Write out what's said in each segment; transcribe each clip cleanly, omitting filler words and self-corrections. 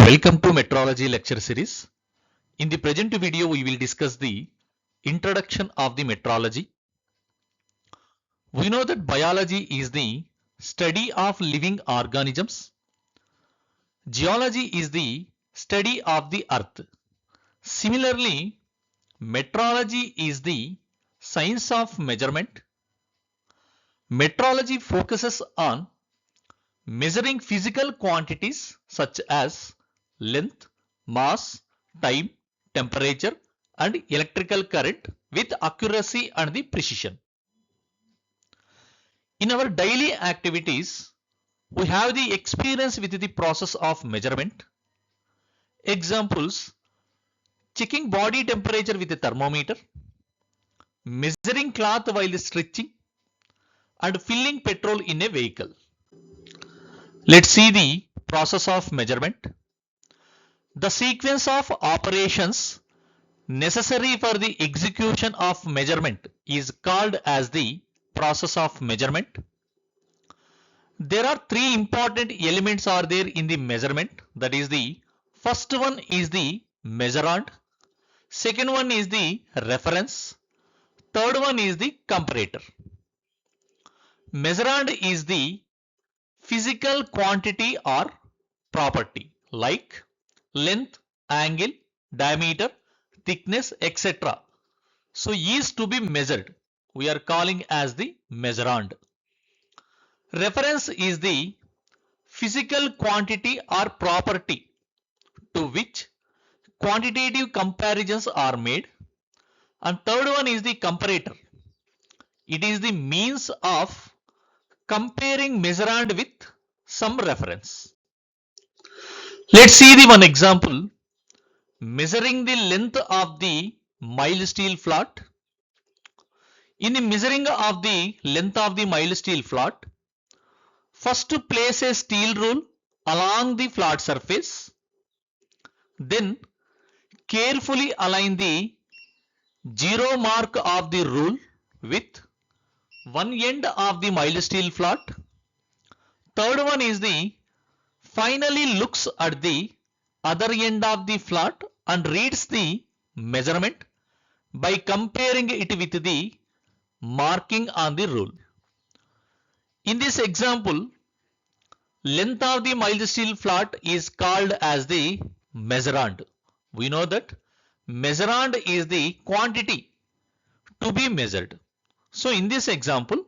Welcome to Metrology lecture series. In the present video, we will discuss the introduction of the metrology. We know that biology is the study of living organisms. Geology is the study of the earth. Similarly, metrology is the science of measurement. Metrology focuses on measuring physical quantities such as length, mass, time, temperature and electrical current with accuracy and the precision. In our daily activities, we have the experience with the process of measurement. Examples: checking body temperature with a thermometer, measuring cloth while stretching, and filling petrol in a vehicle. Let's see the process of measurement. The sequence of operations necessary for the execution of measurement is called as the process of measurement. There are three important elements are there in the measurement. That is, the first one is the measurand, second one is the reference, third one is the comparator. Measurand is the physical quantity or property like length, angle, diameter, thickness, etc. So is to be measured. We are calling as the measurand. Reference is the physical quantity or property to which quantitative comparisons are made. And third one is the comparator. It is the means of comparing measurand with some reference. Let's see the one example. Measuring the length of the mild steel flat. In the measuring of the length of the mild steel flat, first place a steel rule along the flat surface. Then carefully align the zero mark of the rule with one end of the mild steel flat. Third one is the finally looks at the other end of the flat and reads the measurement by comparing it with the marking on the rule. In this example, length of the mild steel flat is called as the measurand. We know that measurand is the quantity to be measured. So in this example,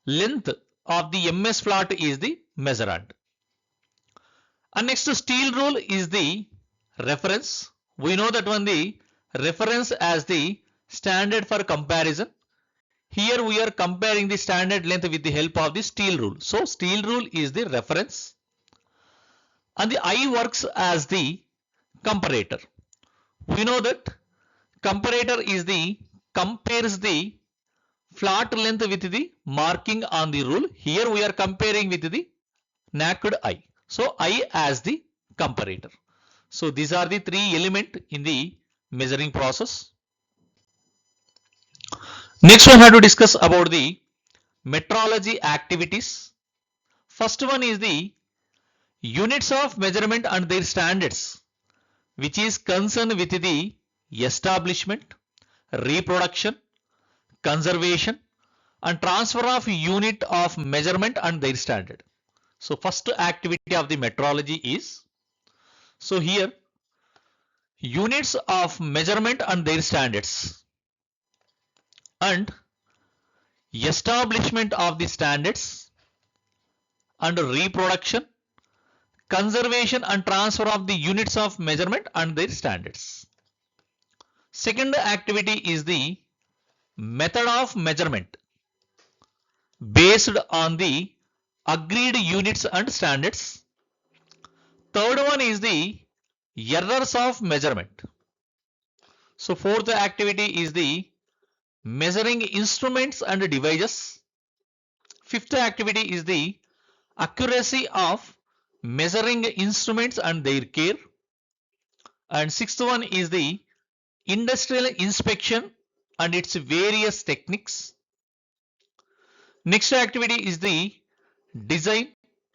length of the MS flat is the measurand. And next, steel rule is the reference. We know that one the reference as the standard for comparison. Here we are comparing the standard length with the help of the steel rule. So steel rule is the reference. And the I works as the comparator. We know that comparator is the compares the flat length with the marking on the rule. Here we are comparing with the naked eye. So I as the comparator. So these are the three elements in the measuring process. Next we have to discuss about the metrology activities. First one is the units of measurement and their standards, which is concerned with the establishment, reproduction, conservation and transfer of unit of measurement and their standard. So first activity of the metrology is, so here units of measurement and their standards and establishment of the standards and reproduction, conservation and transfer of the units of measurement and their standards. Second activity is the method of measurement based on the agreed units and standards. Third one is the errors of measurement. So fourth activity is the measuring instruments and devices. Fifth activity is the accuracy of measuring instruments and their care. And sixth one is the industrial inspection and its various techniques. Next activity is the design,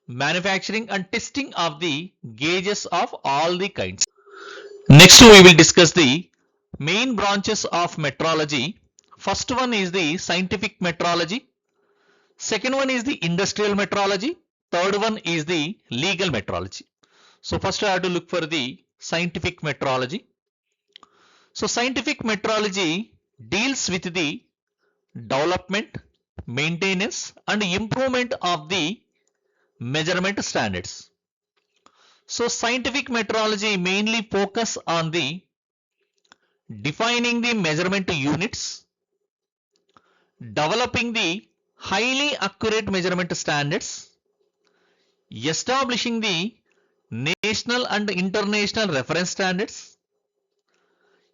manufacturing and testing of the gauges of all the kinds. Next we will discuss the main branches of metrology. First one is the scientific metrology. Second one is the industrial metrology. Third one is the legal metrology. So first I have to look for the scientific metrology. So scientific metrology deals with the development, maintenance and improvement of the measurement standards. So scientific metrology mainly focus on the defining the measurement units, developing the highly accurate measurement standards, establishing the national and international reference standards,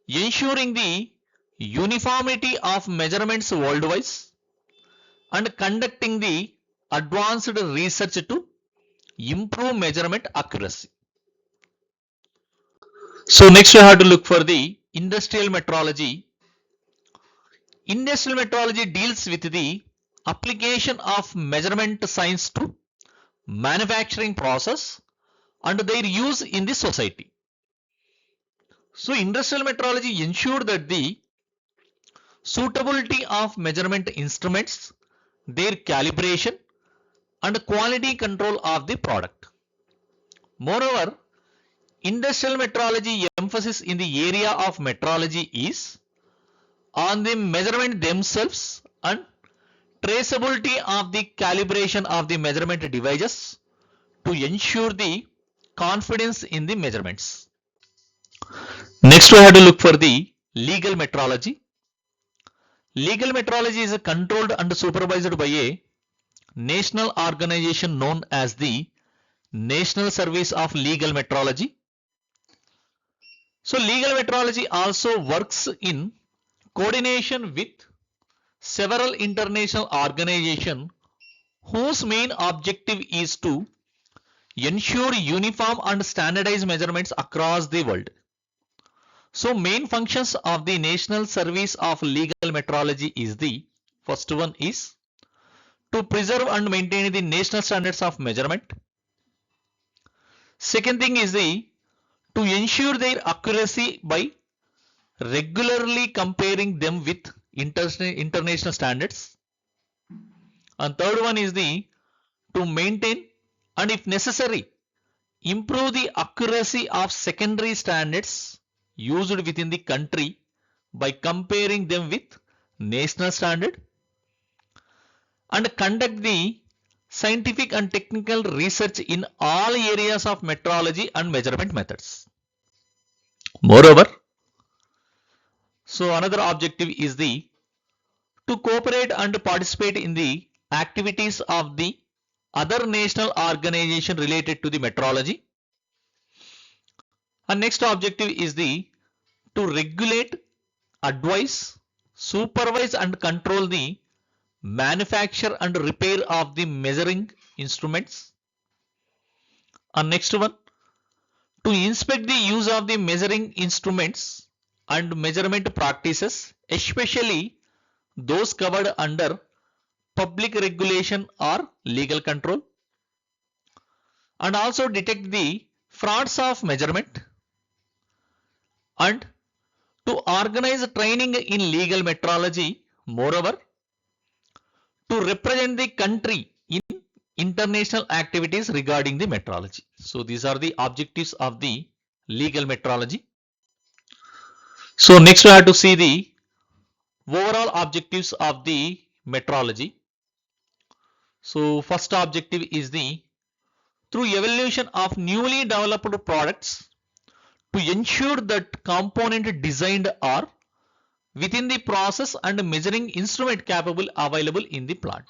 ensuring the uniformity of measurements worldwide, and conducting the advanced research to improve measurement accuracy. So next we have to look for the industrial metrology. Industrial metrology deals with the application of measurement science to manufacturing process and their use in the society. So industrial metrology ensure that the suitability of measurement instruments, their calibration and quality control of the product. Moreover, industrial metrology emphasis in the area of metrology is on the measurement themselves and traceability of the calibration of the measurement devices to ensure the confidence in the measurements. Next we have to look for the legal metrology. Legal metrology is controlled and supervised by a national organization known as the National Service of Legal Metrology. So legal metrology also works in coordination with several international organizations whose main objective is to ensure uniform and standardized measurements across the world. So main functions of the National Service of Legal Metrology is the first one is to preserve and maintain the national standards of measurement. Second thing is the to ensure their accuracy by regularly comparing them with international standards. And third one is the to maintain and if necessary improve the accuracy of secondary standards used within the country by comparing them with national standard and conduct the scientific and technical research in all areas of metrology and measurement methods. Moreover, so another objective is the to cooperate and participate in the activities of the other national organization related to the metrology. And next objective is the to regulate, advise, supervise and control the manufacture and repair of the measuring instruments. And next one, to inspect the use of the measuring instruments and measurement practices, especially those covered under public regulation or legal control. And also detect the frauds of measurement and to organize training in legal metrology. Moreover, to represent the country in international activities regarding the metrology. So these are the objectives of the legal metrology. So next we have to see the overall objectives of the metrology. So first objective is the through evaluation of newly developed products to ensure that component designed are within the process and measuring instrument capable available in the plant.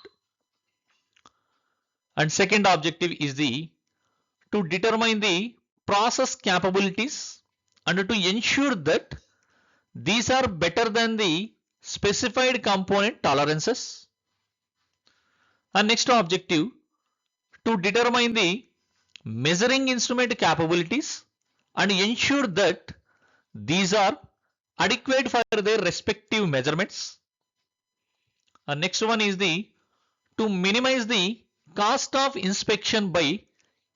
And second objective is the to determine the process capabilities and to ensure that these are better than the specified component tolerances. And next objective to determine the measuring instrument capabilities and ensure that these are adequate for their respective measurements. And next one is the to minimize the cost of inspection by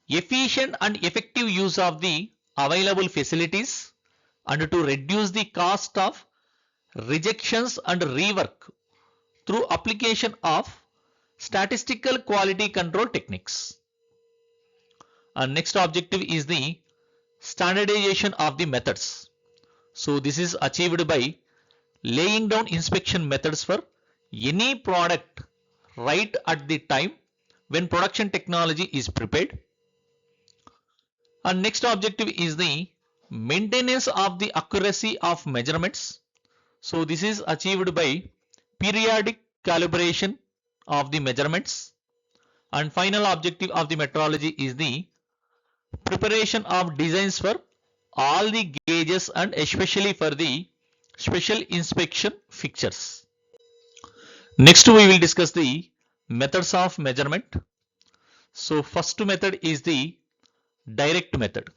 efficient and effective use of the available facilities and to reduce the cost of rejections and rework through application of statistical quality control techniques. And next objective is the standardization of the methods. So this is achieved by laying down inspection methods for any product right at the time when production technology is prepared. And next objective is the maintenance of the accuracy of measurements. So this is achieved by periodic calibration of the measurements. And final objective of the metrology is the preparation of designs for all the gauges and especially for the special inspection fixtures. Next we will discuss the methods of measurement. So first method is the direct method.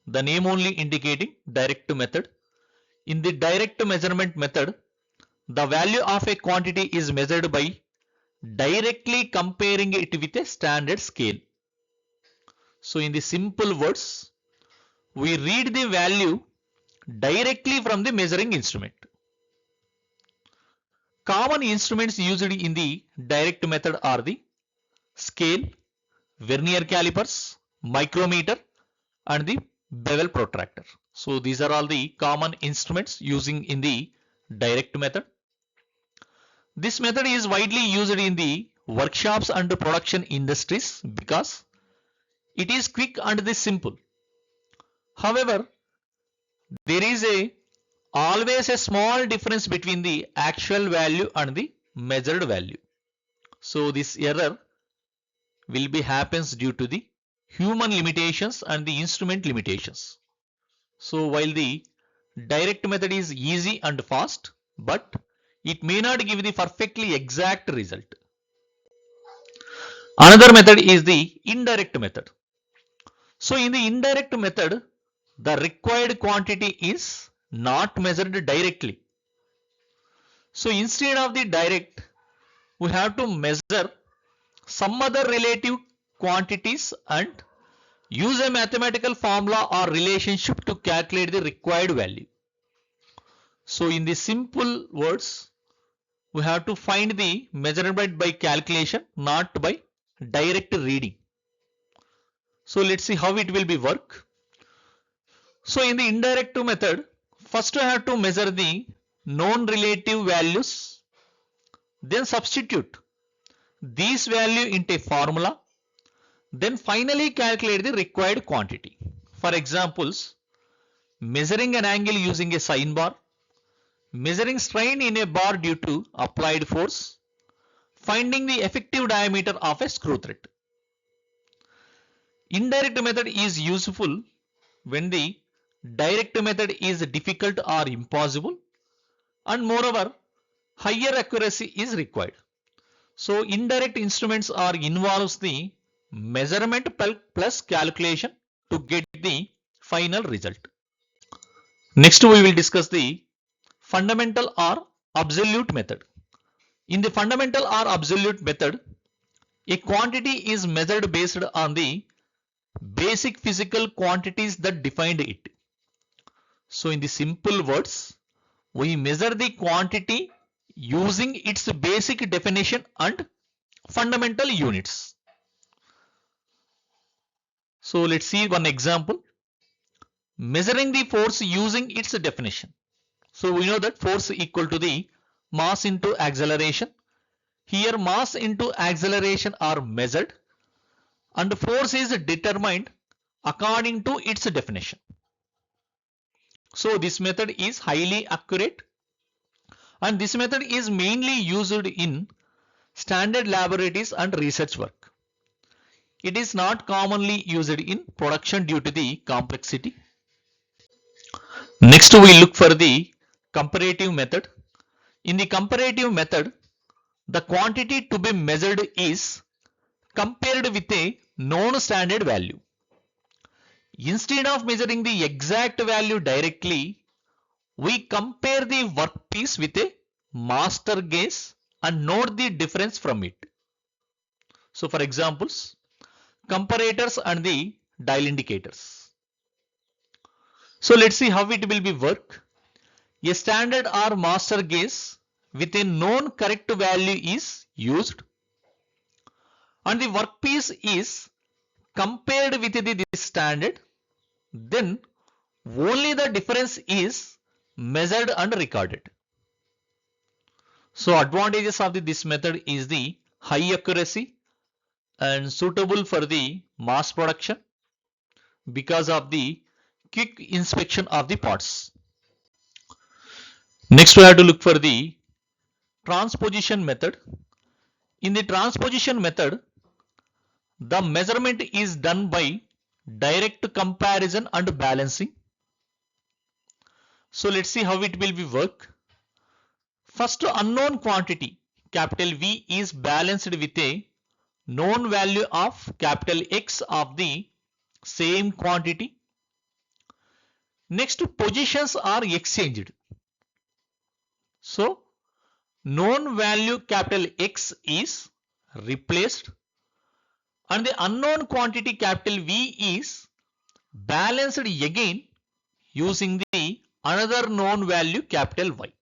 The name only indicating direct method. In the direct measurement method, the value of a quantity is measured by directly comparing it with a standard scale. So in the simple words, we read the value directly from the measuring instrument. Common instruments used in the direct method are the scale, vernier calipers, micrometer and the bevel protractor. So these are all the common instruments using in the direct method. This method is widely used in the workshops and production industries because it is quick and simple. However, there is always a small difference between the actual value and the measured value. So this error will be happens due to the human limitations and the instrument limitations. So while the direct method is easy and fast, but it may not give the perfectly exact result. Another method is the indirect method. So in the indirect method, the required quantity is not measured directly. So instead of the direct, we have to measure some other relative quantities and use a mathematical formula or relationship to calculate the required value. So in the simple words, we have to find the measurement by calculation, not by direct reading. So let's see how it will be work. So in the indirect method, first I have to measure the known relative values, then substitute these value into a formula, then finally calculate the required quantity. For examples, measuring an angle using a sine bar, measuring strain in a bar due to applied force, finding the effective diameter of a screw thread. Indirect method is useful when the direct method is difficult or impossible, and moreover higher accuracy is required. So indirect instruments are involves the measurement plus calculation to get the final result. Next we will discuss the fundamental or absolute method. In the fundamental or absolute method, a quantity is measured based on the basic physical quantities that defined it. So in the simple words, we measure the quantity using its basic definition and fundamental units. So let's see one example. Measuring the force using its definition. So we know that force equal to the mass into acceleration. Here mass into acceleration are measured and force is determined according to its definition. So this method is highly accurate and this method is mainly used in standard laboratories and research work. It is not commonly used in production due to the complexity. Next we look for the comparative method. In the comparative method, the quantity to be measured is compared with a known standard value. Instead of measuring the exact value directly, we compare the workpiece with a master gauge and note the difference from it. So for examples, comparators and the dial indicators. So let's see how it will be work. A standard or master gauge with a known correct value is used and the workpiece is compared with this standard, then only the difference is measured and recorded. So advantages of this method is the high accuracy and suitable for the mass production because of the quick inspection of the parts. Next we have to look for the transposition method. In the transposition method, the measurement is done by direct comparison and balancing. So let's see how it will be work. First unknown quantity capital V is balanced with a known value of capital X of the same quantity. Next positions are exchanged. So known value capital X is replaced and the unknown quantity capital V is balanced again using the another known value capital Y.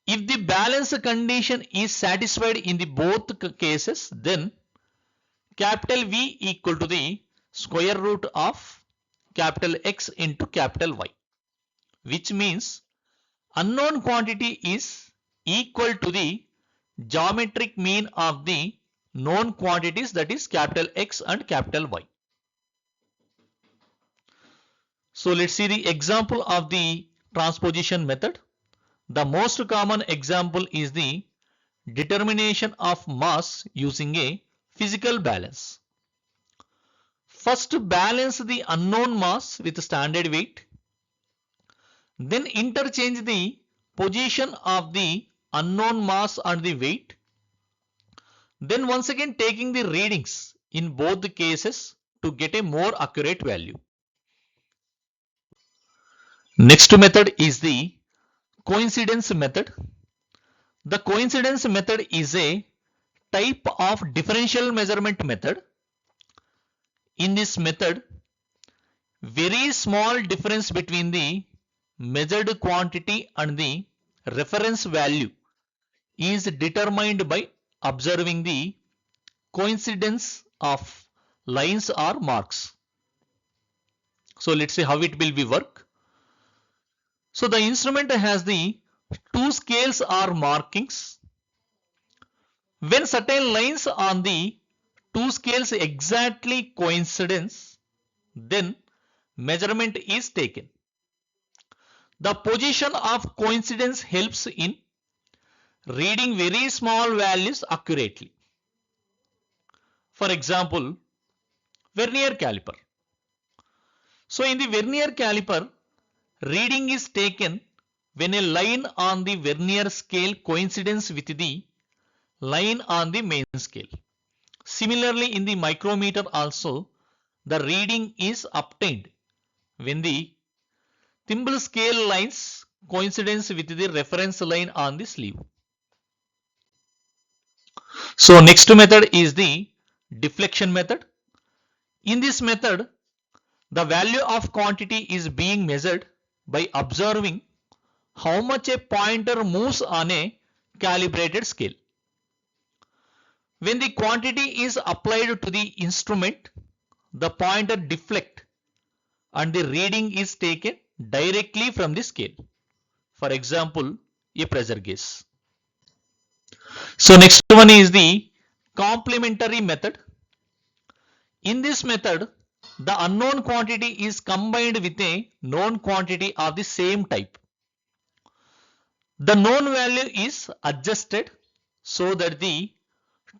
If the balance condition is satisfied in the both cases, then capital V equal to the square root of capital X into capital Y, which means unknown quantity is equal to the geometric mean of the known quantities, that is capital X and capital Y. So let's see the example of the transposition method. The most common example is the determination of mass using a physical balance. First balance the unknown mass with standard weight. Then interchange the position of the unknown mass and the weight. Then once again taking the readings in both the cases to get a more accurate value. Next method is the coincidence method. The coincidence method is a type of differential measurement method. In this method, very small difference between the measured quantity and the reference value is determined by observing the coincidence of lines or marks. So let's see how it will be work. So the instrument has the two scales or markings. When certain lines on the two scales exactly coincidence, then measurement is taken. The position of coincidence helps in reading very small values accurately. For example, vernier caliper. So in the vernier caliper, reading is taken when a line on the vernier scale coincides with the line on the main scale. Similarly, in the micrometer also, the reading is obtained when the thimble scale lines coincidence with the reference line on the sleeve. So next method is the deflection method. In this method, the value of quantity is being measured by observing how much a pointer moves on a calibrated scale. When the quantity is applied to the instrument, the pointer deflects and the reading is taken directly from the scale. For example, a pressure gauge. So next one is the complementary method. In this method, the unknown quantity is combined with a known quantity of the same type. The known value is adjusted so that the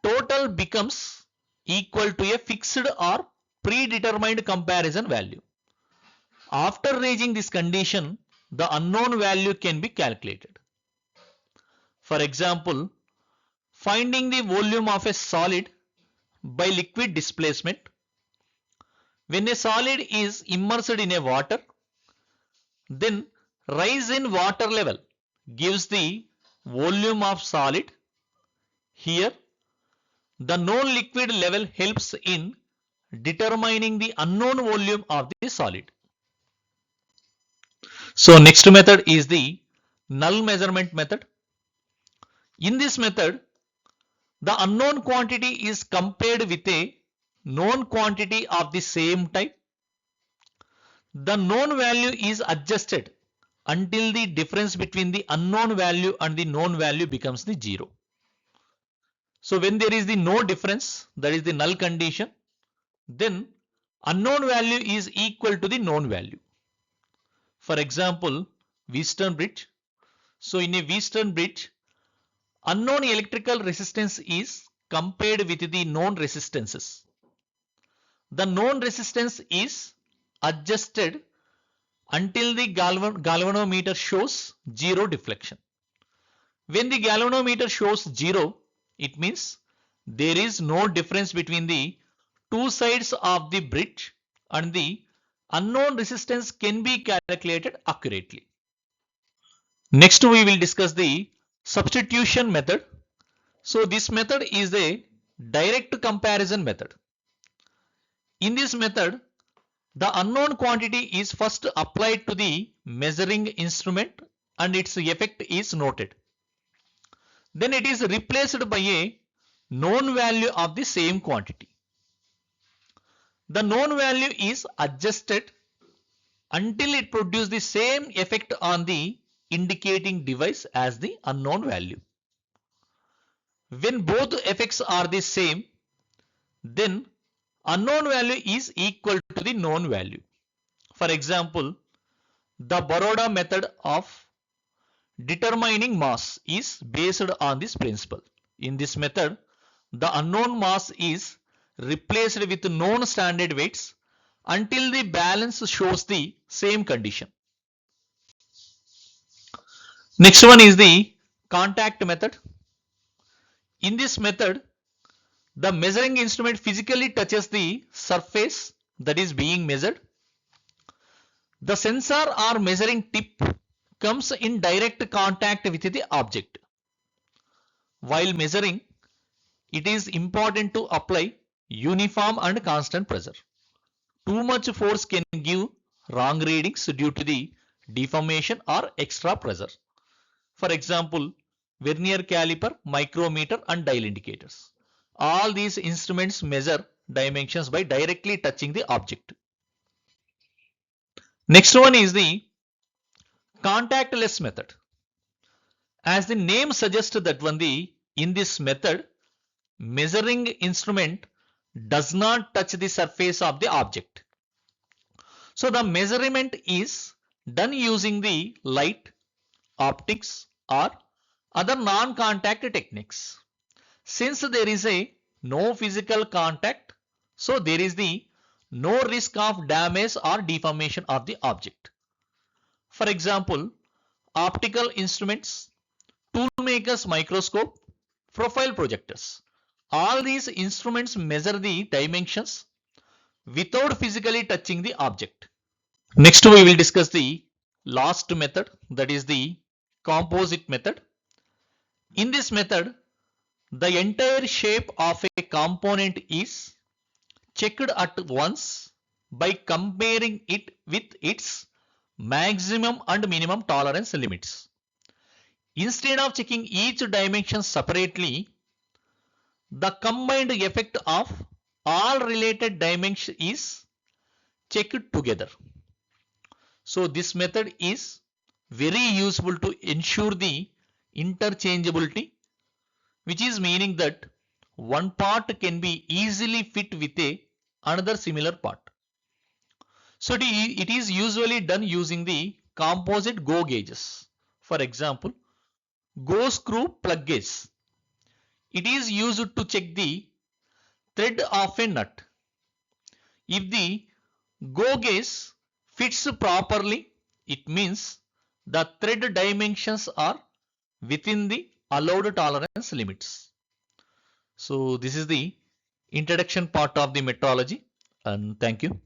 total becomes equal to a fixed or predetermined comparison value. After reaching this condition, the unknown value can be calculated. For example, finding the volume of a solid by liquid displacement. When a solid is immersed in a water, then rise in water level gives the volume of solid. Here, The known liquid level helps in determining the unknown volume of the solid. So next method is the null measurement method. In this method, the unknown quantity is compared with a known quantity of the same type. The known value is adjusted until the difference between the unknown value and the known value becomes the zero. So when there is the no difference, that is the null condition, then unknown value is equal to the known value. For example, Wheatstone bridge. So in a Wheatstone bridge, unknown electrical resistance is compared with the known resistances. The known resistance is adjusted until the galvanometer shows zero deflection. When the galvanometer shows zero, it means there is no difference between the two sides of the bridge and the unknown resistance can be calculated accurately. Next we will discuss the substitution method. So this method is a direct comparison method. In this method, the unknown quantity is first applied to the measuring instrument and its effect is noted. Then it is replaced by a known value of the same quantity. The known value is adjusted until it produces the same effect on the indicating device as the unknown value. When both effects are the same, then unknown value is equal to the known value. For example, the Baroda method of determining mass is based on this principle. In this method, the unknown mass is replaced with known standard weights until the balance shows the same condition. Next one is the contact method. In this method, the measuring instrument physically touches the surface that is being measured. The sensor or measuring tip comes in direct contact with the object. While measuring, it is important to apply uniform and constant pressure. Too much force can give wrong readings due to the deformation or extra pressure. For example, vernier caliper, micrometer and dial indicators. All these instruments measure dimensions by directly touching the object. Next one is the contactless method. As the name suggests that in this method, measuring instrument does not touch the surface of the object. So the measurement is done using the light, optics or other non-contact techniques. Since there is no physical contact, so there is no risk of damage or deformation of the object. For example, optical instruments, tool makers microscope, profile projectors. All these instruments measure the dimensions without physically touching the object. Next we will discuss the last method, that is the composite method. In this method, the entire shape of a component is checked at once by comparing it with its maximum and minimum tolerance limits. Instead of checking each dimension separately, the combined effect of all related dimensions is checked together. So this method is very useful to ensure the interchangeability, which is meaning that one part can be easily fit with another similar part. So it is usually done using the composite go gauges. For example, go screw plug gauge. It is used to check the thread of a nut. If the go gauge fits properly, it means the thread dimensions are within the allowed tolerance limits. So this is the introduction part of the metrology, and thank you.